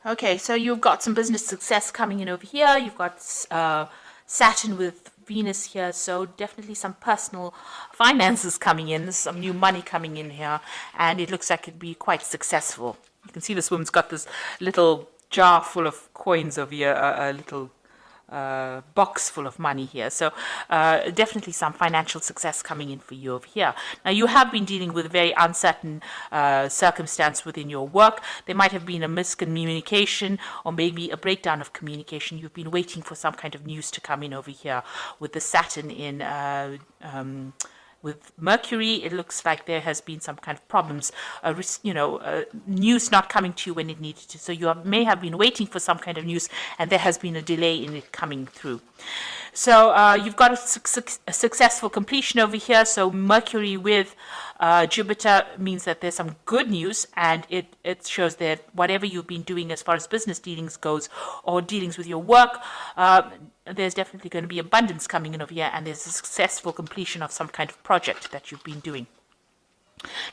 Okay, so you've got some business success coming in over here. You've got Saturn with Venus here, so definitely some personal finances coming in, some new money coming in here, and it looks like it'd be quite successful. You can see this woman's got this little jar full of coins over here, a little box full of money here. So definitely some financial success coming in for you over here. Now, you have been dealing with a very uncertain circumstance within your work. There might have been a miscommunication or maybe a breakdown of communication. You've been waiting for some kind of news to come in over here with the Saturn in with Mercury. It looks like there has been some kind of problems, news not coming to you when it needed to. So you may have been waiting for some kind of news, and there has been a delay in it coming through. So you've got a successful completion over here. So Mercury with Jupiter means that there's some good news, and it shows that whatever you've been doing as far as business dealings goes or dealings with your work, there's definitely going to be abundance coming in over here, and there's a successful completion of some kind of project that you've been doing.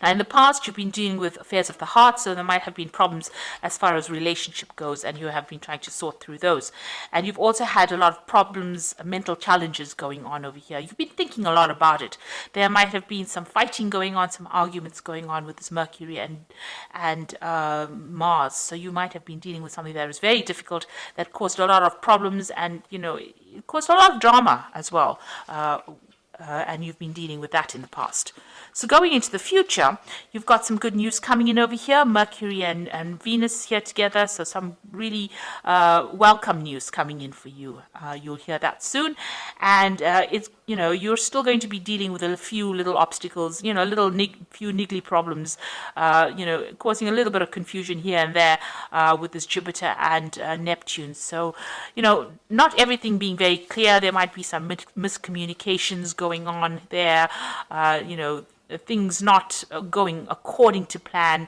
Now, in the past, you've been dealing with affairs of the heart, so there might have been problems as far as relationship goes, and you have been trying to sort through those. And you've also had a lot of problems, mental challenges going on over here. You've been thinking a lot about it. There might have been some fighting going on, some arguments going on with this Mercury and Mars. So you might have been dealing with something that was very difficult, that caused a lot of problems, and, it caused a lot of drama as well. And you've been dealing with that in the past. So going into the future, you've got some good news coming in over here, Mercury and Venus here together, so some really welcome news coming in for you. You'll hear that soon, and you're still going to be dealing with a few little obstacles, few niggly problems, causing a little bit of confusion here and there with this Jupiter and Neptune. So, not everything being very clear. There might be some miscommunications going on there, things not going according to plan,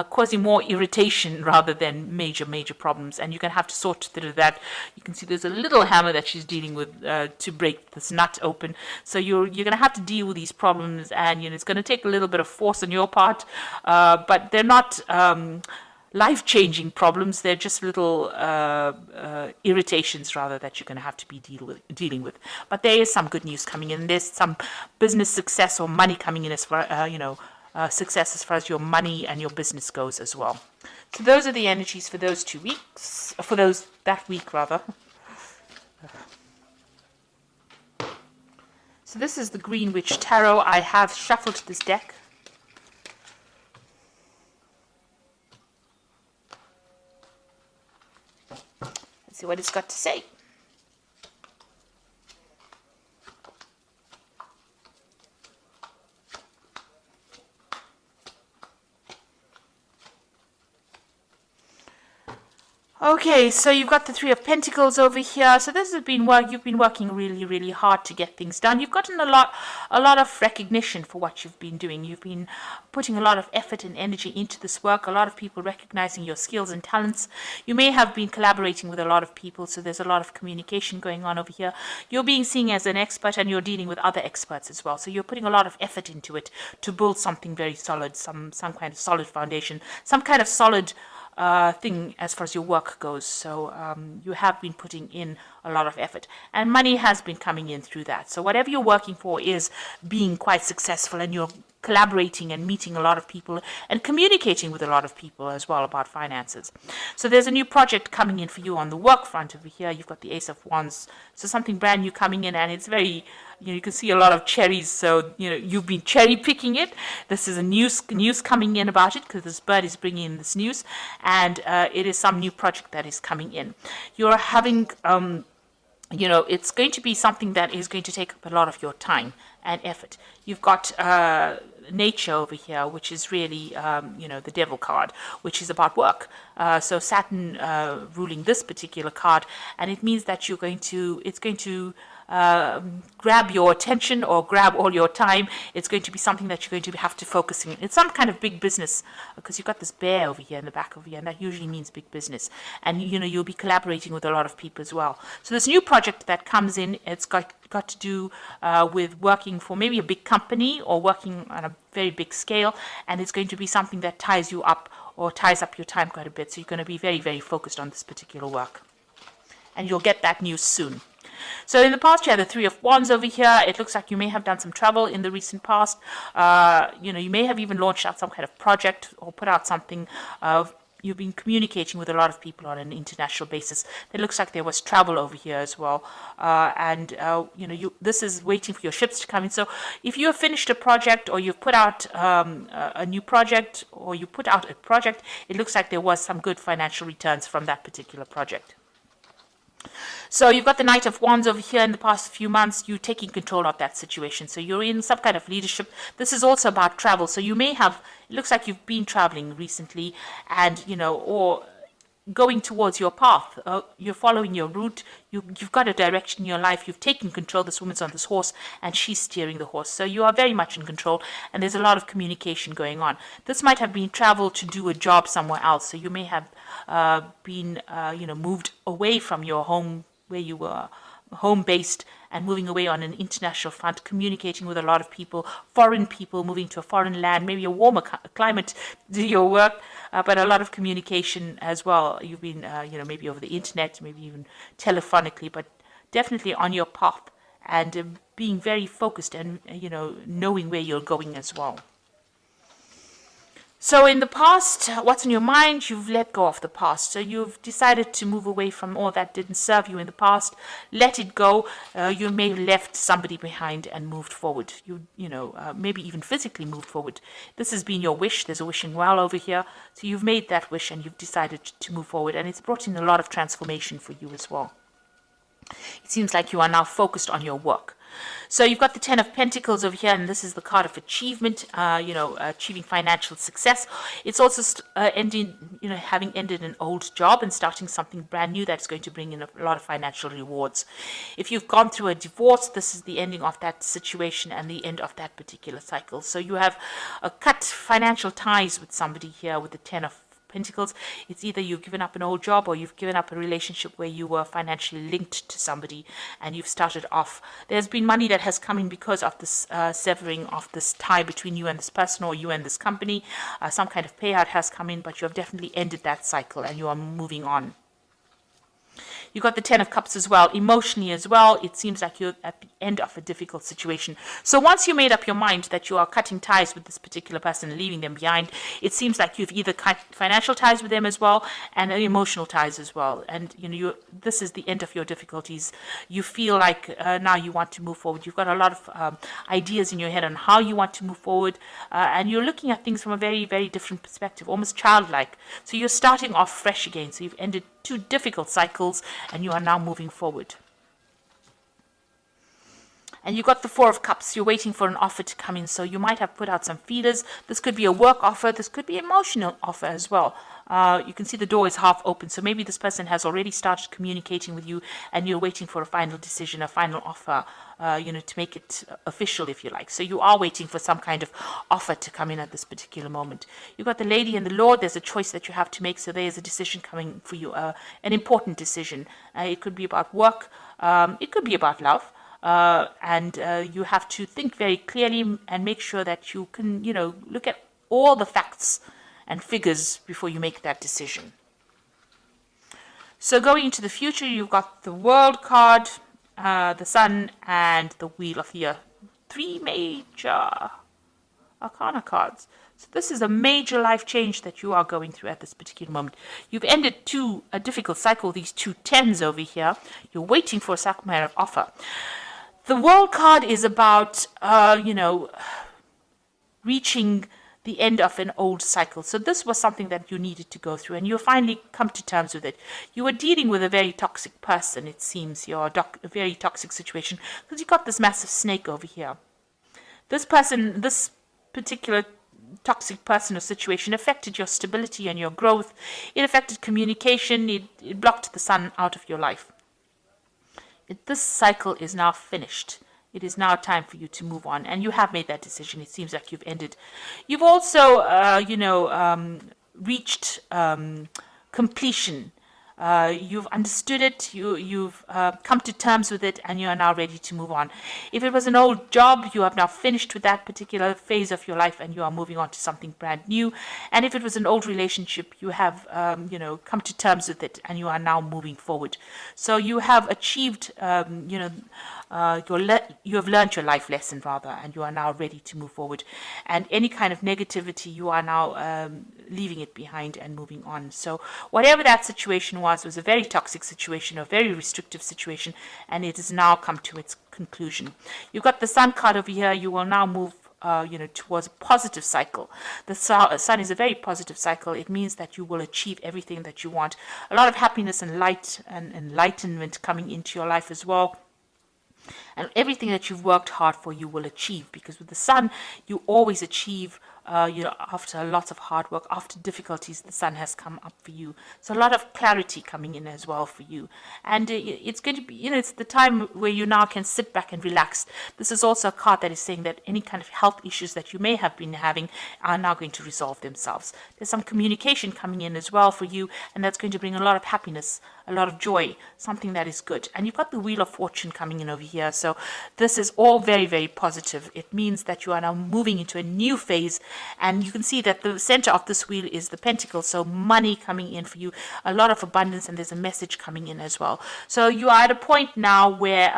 causing more irritation rather than major problems. And you're going to have to sort through that. You can see there's a little hammer that she's dealing with to break this nut open. So you're going to have to deal with these problems, and it's going to take a little bit of force on your part, but they're not life-changing problems. They're just little irritations rather that you're going to have to be dealing with. But there is some good news coming in. There's some business success or money coming in as far success as far as your money and your business goes as well. So those are the energies for those 2 weeks, that week rather. So this is the Green Witch Tarot. I have shuffled this deck. See what it's got to say. Okay, so you've got the Three of Pentacles over here. So this has been work. You've been working really hard to get things done. You've gotten a lot of recognition for what you've been doing. You've been putting a lot of effort and energy into this work. A lot of people recognizing your skills and talents. You may have been collaborating with a lot of people, so there's a lot of communication going on over here. You're being seen as an expert, and you're dealing with other experts as well. So you're putting a lot of effort into it to build something very solid, some kind of solid foundation, some kind of solid thing as far as your work goes. So you have been putting in a lot of effort, and money has been coming in through that. So whatever you're working for is being quite successful, and you're collaborating and meeting a lot of people and communicating with a lot of people as well about finances. So there's a new project coming in for you on the work front over here. You've got the Ace of Wands, so something brand new coming in, and it's very, you can see a lot of cherries. So you've been cherry picking it. This is a news coming in about it, because this bird is bringing in this news, and it is some new project that is coming in. You're having it's going to be something that is going to take up a lot of your time and effort. You've got nature over here, which is really, the devil card, which is about work. So Saturn ruling this particular card, and it means that it's going to grab your attention or grab all your time. It's going to be something that you're going to have to focus on. It's some kind of big business, because you've got this bear over here in the back over here, and that usually means big business. And you'll be collaborating with a lot of people as well. So this new project that comes in, it's got to do with working for maybe a big company or working on a very big scale, and it's going to be something that ties you up or ties up your time quite a bit. So you're going to be very, very focused on this particular work. And you'll get that news soon. So in the past, you had the Three of Wands over here. It looks like you may have done some travel in the recent past. You may have even launched out some kind of project or put out something. You've been communicating with a lot of people on an international basis. It looks like there was travel over here as well. This is waiting for your ships to come in. So if you have finished a project, or you've put out a new project, or you put out a project, it looks like there was some good financial returns from that particular project. So you've got the Knight of Wands over here. In the past few months, you're taking control of that situation. So you're in some kind of leadership. This is also about travel. So you may have, it looks like you've been traveling recently, and, or going towards your path. You're following your route. You've got a direction in your life. You've taken control. This woman's on this horse, and she's steering the horse. So you are very much in control, and there's a lot of communication going on. This might have been travel to do a job somewhere else. So you may have been, moved away from your home, where you were home-based, and moving away on an international front, communicating with a lot of people, foreign people, moving to a foreign land, maybe a warmer climate to do your work, but a lot of communication as well. You've been, maybe over the internet, maybe even telephonically, but definitely on your path, and being very focused and, knowing where you're going as well. So in the past, what's on your mind? You've let go of the past. So you've decided to move away from all that didn't serve you in the past. Let it go. You may have left somebody behind and moved forward. Maybe even physically moved forward. This has been your wish. There's a wishing well over here. So you've made that wish, and you've decided to move forward. And it's brought in a lot of transformation for you as well. It seems like you are now focused on your work. So you've got the Ten of Pentacles over here, and this is the card of achievement, achieving financial success. It's also having ended an old job and starting something brand new that's going to bring in a lot of financial rewards. If you've gone through a divorce, this is the ending of that situation and the end of that particular cycle. So you have cut financial ties with somebody here with the Ten of Pentacles. It's either you've given up an old job, or you've given up a relationship where you were financially linked to somebody, and you've started off. There's been money that has come in because of this severing of this tie between you and this person, or you and this company. Some kind of payout has come in, but you have definitely ended that cycle, and you are moving on. You've got the Ten of Cups as well. Emotionally as well, it seems like you're at the end of a difficult situation. So once you made up your mind that you are cutting ties with this particular person and leaving them behind, it seems like you've either cut financial ties with them as well, and emotional ties as well. And this is the end of your difficulties. You feel like now you want to move forward. You've got a lot of ideas in your head on how you want to move forward, and you're looking at things from a very, very different perspective, almost childlike. So you're starting off fresh again. So you've ended 2 difficult cycles, and you are now moving forward. And you got the Four of Cups. You're waiting for an offer to come in. So you might have put out some feelers. This could be a work offer. This could be an emotional offer as well. You can see the door is half open. So maybe this person has already started communicating with you, and you're waiting for a final decision, a final offer, to make it official, if you like. So you are waiting for some kind of offer to come in at this particular moment. You've got the Lady and the Lord. There's a choice that you have to make. So there is a decision coming for you, an important decision. It could be about work. It could be about love. And you have to think very clearly and make sure that you can, look at all the facts and figures before you make that decision. So going into the future, you've got the World card, the Sun, and the Wheel of the Year. 3 major Arcana cards. So this is a major life change that you are going through at this particular moment. You've ended a difficult cycle, these 2 tens over here. You're waiting for a sacrament offer. The World card is about, reaching the end of an old cycle. So this was something that you needed to go through, and you finally come to terms with it. You were dealing with a very toxic person, it seems. You're a very toxic situation, because you got this massive snake over here. This person, this particular toxic person or situation affected your stability and your growth. It affected communication. It blocked the sun out of your life. This cycle is now finished. It is now time for you to move on, and you have made that decision. It seems like you've ended. You've also, reached completion You've understood it, you've come to terms with it, and you are now ready to move on. If it was an old job, you have now finished with that particular phase of your life and you are moving on to something brand new. And if it was an old relationship, you have come to terms with it and you are now moving forward. So you have achieved you have learned your life lesson rather, and you are now ready to move forward. And any kind of negativity, you are now leaving it behind and moving on. So whatever that situation was a very toxic situation, a very restrictive situation, and it has now come to its conclusion. You've got the Sun card over here. You will now move towards a positive cycle. The sun is a very positive cycle. It means that you will achieve everything that you want. A lot of happiness and light and enlightenment coming into your life as well. And everything that you've worked hard for, you will achieve, because with the Sun, you always achieve. After a lot of hard work, after difficulties, the Sun has come up for you. So a lot of clarity coming in as well for you. And it's going to be, it's the time where you now can sit back and relax. This is also a card that is saying that any kind of health issues that you may have been having are now going to resolve themselves. There's some communication coming in as well for you, and that's going to bring a lot of happiness, a lot of joy, something that is good. And you've got the Wheel of Fortune coming in over here. So this is all very, very positive. It means that you are now moving into a new phase. And you can see that the center of this wheel is the Pentacle, so money coming in for you, a lot of abundance, and there's a message coming in as well. So you are at a point now where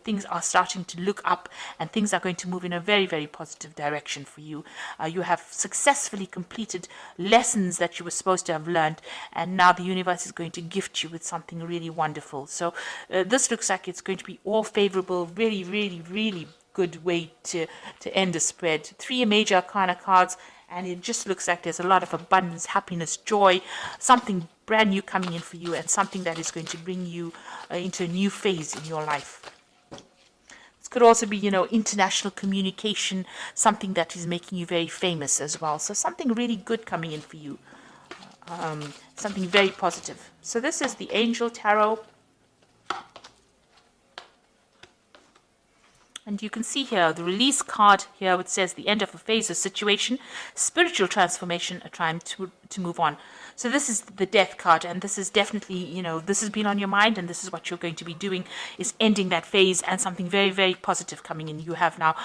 things are starting to look up, and things are going to move in a very, very positive direction for you. You have successfully completed lessons that you were supposed to have learned, and now the universe is going to gift you with something really wonderful. So this looks like it's going to be all favorable, really, really, really good way to end a spread. 3 major arcana cards, and it just looks like there's a lot of abundance, happiness, joy, something brand new coming in for you, and something that is going to bring you into a new phase in your life. This could also be, international communication, something that is making you very famous as well. So something really good coming in for you, something very positive. So this is the Angel Tarot. And you can see here the release card here, which says the end of a phase or situation, spiritual transformation, a time to move on. So this is the Death card, and this is definitely, this has been on your mind, and this is what you're going to be doing, is ending that phase, and something very, very positive coming in. You have now,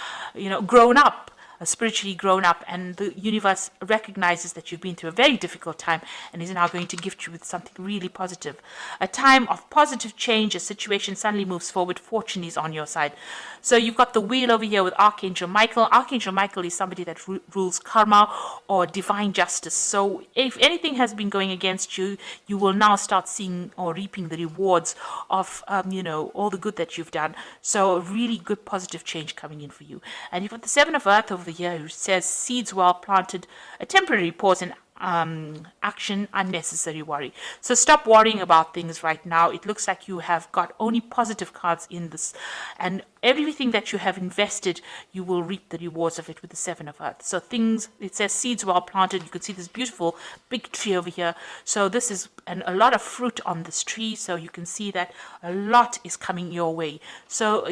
grown up. Spiritually grown up, and the universe recognizes that you've been through a very difficult time and is now going to gift you with something really positive. A time of positive change, a situation suddenly moves forward, fortune is on your side. So you've got the wheel over here with Archangel Michael. Archangel Michael is somebody that rules karma or divine justice. So if anything has been going against you, you will now start seeing or reaping the rewards of, all the good that you've done. So a really good positive change coming in for you. And you've got the Seven of Earth over here, who says seeds well planted, a temporary pause in action, unnecessary worry. So stop worrying about things right now. It looks like you have got only positive cards in this, and everything that you have invested, you will reap the rewards of it with the Seven of Earth. So things, it says seeds well planted. You can see this beautiful big tree over here. So this is a lot of fruit on this tree. So you can see that a lot is coming your way. So,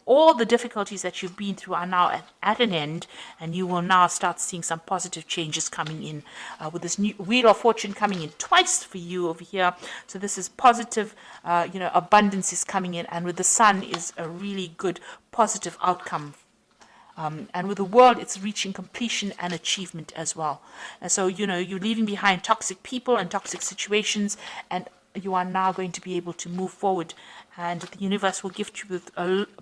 all the difficulties that you've been through are now at an end, and you will now start seeing some positive changes coming in with this new Wheel of Fortune coming in twice for you over here. So this is positive, abundance is coming in, and with the Sun is a really good positive outcome. And with the World, it's reaching completion and achievement as well. And so, you're leaving behind toxic people and toxic situations, and you are now going to be able to move forward, and the universe will gift you with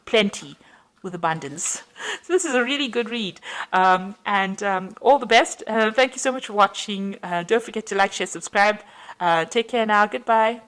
plenty, with abundance. So this is a really good read, and all the best. Thank you so much for watching. Don't forget to like, share, subscribe. Take care now. Goodbye.